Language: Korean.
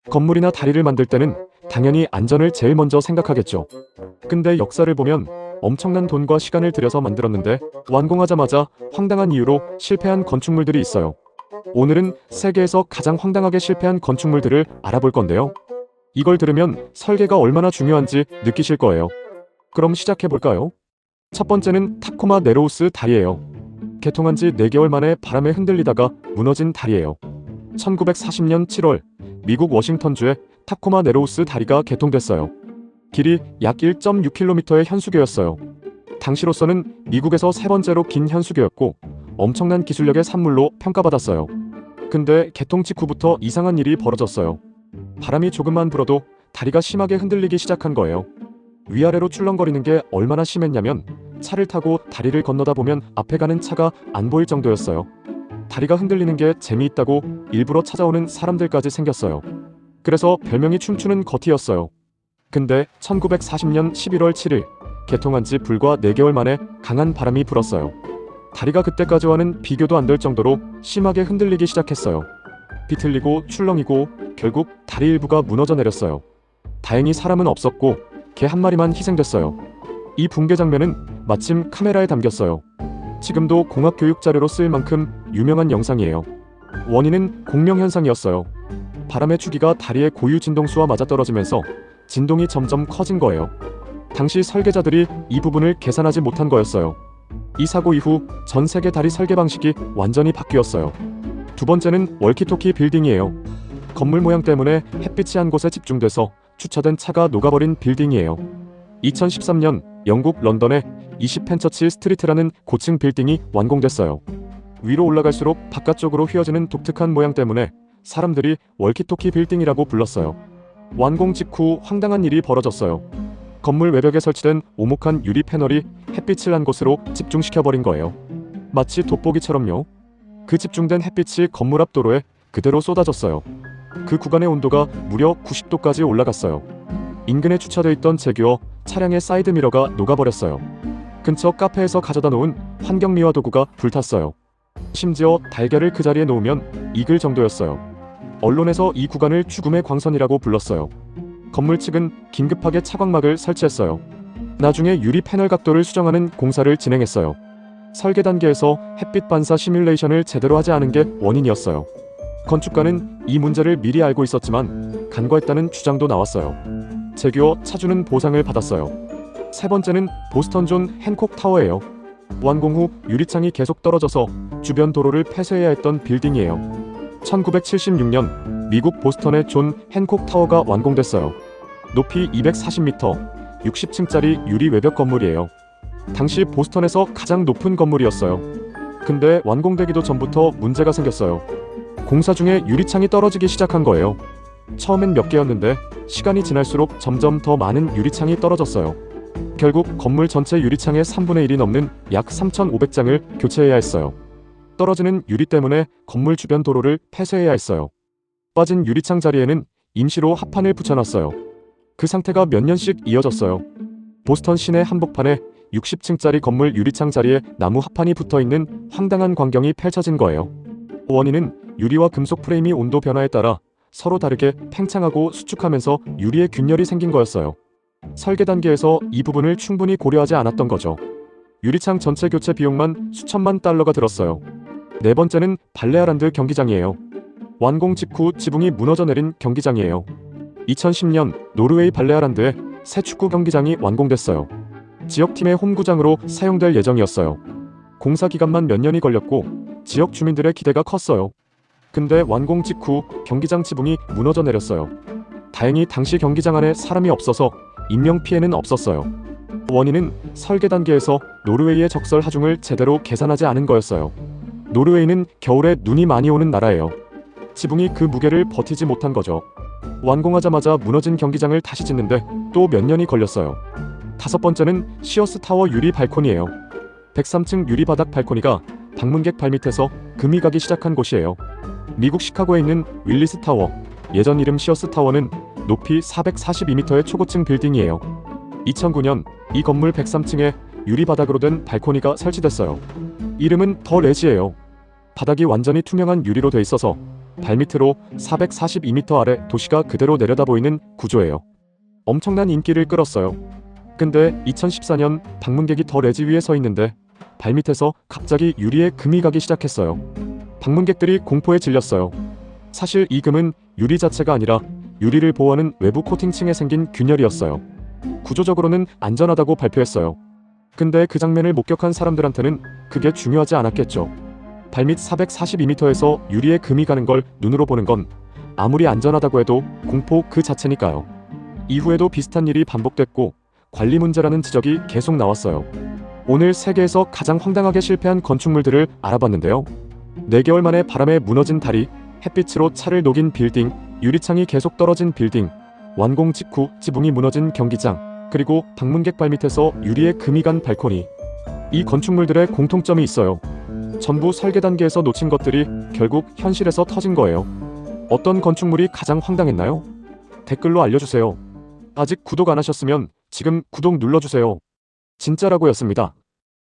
건물이나 다리를 만들 때는 당연히 안전을 제일 먼저 생각하겠죠. 근데 역사를 보면 엄청난 돈과 시간을 들여서 만들었는데 완공하자마자 황당한 이유로 실패한 건축물들이 있어요. 오늘은 세계에서 가장 황당하게 실패한 건축물들을 알아볼 건데요. 이걸 들으면 설계가 얼마나 중요한지 느끼실 거예요. 그럼 시작해볼까요? 첫 번째는 타코마 네로우스 다리예요. 개통한 지 4개월 만에 바람에 흔들리다가 무너진 다리예요. 1940년 7월 미국 워싱턴주의 타코마 네로우스 다리가 개통됐어요. 길이 약 1.6km의 현수교였어요. 당시로서는 미국에서 세 번째로 긴 현수교였고 엄청난 기술력의 산물로 평가받았어요. 근데 개통 직후부터 이상한 일이 벌어졌어요. 바람이 조금만 불어도 다리가 심하게 흔들리기 시작한 거예요. 위아래로 출렁거리는 게 얼마나 심했냐면 차를 타고 다리를 건너다 보면 앞에 가는 차가 안 보일 정도였어요. 다리가 흔들리는 게 재미있다고 일부러 찾아오는 사람들까지 생겼어요. 그래서 별명이 춤추는 거티였어요. 근데 1940년 11월 7일 개통한 지 불과 4개월 만에 강한 바람이 불었어요. 다리가 그때까지와는 비교도 안 될 정도로 심하게 흔들리기 시작했어요. 비틀리고 출렁이고 결국 다리 일부가 무너져 내렸어요. 다행히 사람은 없었고 개 한 마리만 희생됐어요. 이 붕괴 장면은 마침 카메라에 담겼어요. 지금도 공학 교육 자료로 쓰일 만큼 유명한 영상이에요. 원인은 공명현상이었어요. 바람의 주기가 다리의 고유 진동수와 맞아떨어지면서 진동이 점점 커진 거예요. 당시 설계자들이 이 부분을 계산하지 못한 거였어요. 이 사고 이후 전 세계 다리 설계 방식이 완전히 바뀌었어요. 두 번째는 월키토키 빌딩이에요. 건물 모양 때문에 햇빛이 한 곳에 집중돼서 주차된 차가 녹아버린 빌딩이에요. 2013년 영국 런던의 20펜처치 스트리트라는 고층 빌딩이 완공됐어요. 위로 올라갈수록 바깥쪽으로 휘어지는 독특한 모양 때문에 사람들이 월키토키 빌딩이라고 불렀어요. 완공 직후 황당한 일이 벌어졌어요. 건물 외벽에 설치된 오목한 유리 패널이 햇빛을 한 곳으로 집중시켜버린 거예요. 마치 돋보기처럼요. 그 집중된 햇빛이 건물 앞 도로에 그대로 쏟아졌어요. 그 구간의 온도가 무려 90도까지 올라갔어요. 인근에 주차되어 있던 제규어 차량의 사이드미러가 녹아버렸어요. 근처 카페에서 가져다 놓은 환경미화 도구가 불탔어요. 심지어 달걀을 그 자리에 놓으면 익을 정도였어요. 언론에서 이 구간을 죽음의 광선이라고 불렀어요. 건물 측은 긴급하게 차광막을 설치했어요. 나중에 유리 패널 각도를 수정하는 공사를 진행했어요. 설계 단계에서 햇빛 반사 시뮬레이션을 제대로 하지 않은 게 원인이었어요. 건축가는 이 문제를 미리 알고 있었지만 간과했다는 주장도 나왔어요. 제규어 차주는 보상을 받았어요. 세 번째는 보스턴 존 핸콕 타워예요. 완공 후 유리창이 계속 떨어져서 주변 도로를 폐쇄해야 했던 빌딩이에요. 1976년 미국 보스턴의 존 핸콕 타워가 완공됐어요. 높이 240m, 60층짜리 유리 외벽 건물이에요. 당시 보스턴에서 가장 높은 건물이었어요. 근데 완공되기도 전부터 문제가 생겼어요. 공사 중에 유리창이 떨어지기 시작한 거예요. 처음엔 몇 개였는데 시간이 지날수록 점점 더 많은 유리창이 떨어졌어요. 결국 건물 전체 유리창의 3분의 1이 넘는 약 3,500장을 교체해야 했어요. 떨어지는 유리 때문에 건물 주변 도로를 폐쇄해야 했어요. 빠진 유리창 자리에는 임시로 합판을 붙여놨어요. 그 상태가 몇 년씩 이어졌어요. 보스턴 시내 한복판에 60층짜리 건물 유리창 자리에 나무 합판이 붙어있는 황당한 광경이 펼쳐진 거예요. 원인은 유리와 금속 프레임이 온도 변화에 따라 서로 다르게 팽창하고 수축하면서 유리에 균열이 생긴 거였어요. 설계 단계에서 이 부분을 충분히 고려하지 않았던 거죠. 유리창 전체 교체 비용만 수천만 달러가 들었어요. 네 번째는 발레아란드 경기장이에요. 완공 직후 지붕이 무너져 내린 경기장이에요. 2010년 노르웨이 발레아란드에 새 축구 경기장이 완공됐어요. 지역팀의 홈구장으로 사용될 예정이었어요. 공사 기간만 몇 년이 걸렸고 지역 주민들의 기대가 컸어요. 근데 완공 직후 경기장 지붕이 무너져 내렸어요. 다행히 당시 경기장 안에 사람이 없어서 인명피해는 없었어요. 원인은 설계 단계에서 노르웨이의 적설 하중을 제대로 계산하지 않은 거였어요. 노르웨이는 겨울에 눈이 많이 오는 나라예요. 지붕이 그 무게를 버티지 못한 거죠. 완공하자마자 무너진 경기장을 다시 짓는데 또 몇 년이 걸렸어요. 다섯 번째는 시어스 타워 유리 발코니예요. 103층 유리 바닥 발코니가 방문객 발밑에서 금이 가기 시작한 곳이에요. 미국 시카고에 있는 윌리스 타워, 예전 이름 시어스 타워는 높이 442m의 초고층 빌딩이에요. 2009년 이 건물 103층에 유리 바닥으로 된 발코니가 설치됐어요. 이름은 더 레지예요. 바닥이 완전히 투명한 유리로 돼 있어서 발밑으로 442m 아래 도시가 그대로 내려다보이는 구조예요. 엄청난 인기를 끌었어요. 근데 2014년 방문객이 더 레지 위에 서 있는데 발밑에서 갑자기 유리에 금이 가기 시작했어요. 방문객들이 공포에 질렸어요. 사실 이 금은 유리 자체가 아니라 유리를 보호하는 외부 코팅층에 생긴 균열이었어요. 구조적으로는 안전하다고 발표했어요. 근데 그 장면을 목격한 사람들한테는 그게 중요하지 않았겠죠. 발밑 442m에서 유리에 금이 가는 걸 눈으로 보는 건 아무리 안전하다고 해도 공포 그 자체니까요. 이후에도 비슷한 일이 반복됐고 관리 문제라는 지적이 계속 나왔어요. 오늘 세계에서 가장 황당하게 실패한 건축물들을 알아봤는데요. 4개월 만에 바람에 무너진 다리, 햇빛으로 차를 녹인 빌딩, 유리창이 계속 떨어진 빌딩, 완공 직후 지붕이 무너진 경기장, 그리고 방문객 발밑에서 유리에 금이 간 발코니. 이 건축물들의 공통점이 있어요. 전부 설계 단계에서 놓친 것들이 결국 현실에서 터진 거예요. 어떤 건축물이 가장 황당했나요? 댓글로 알려주세요. 아직 구독 안 하셨으면 지금 구독 눌러주세요. 진짜라고였습니다.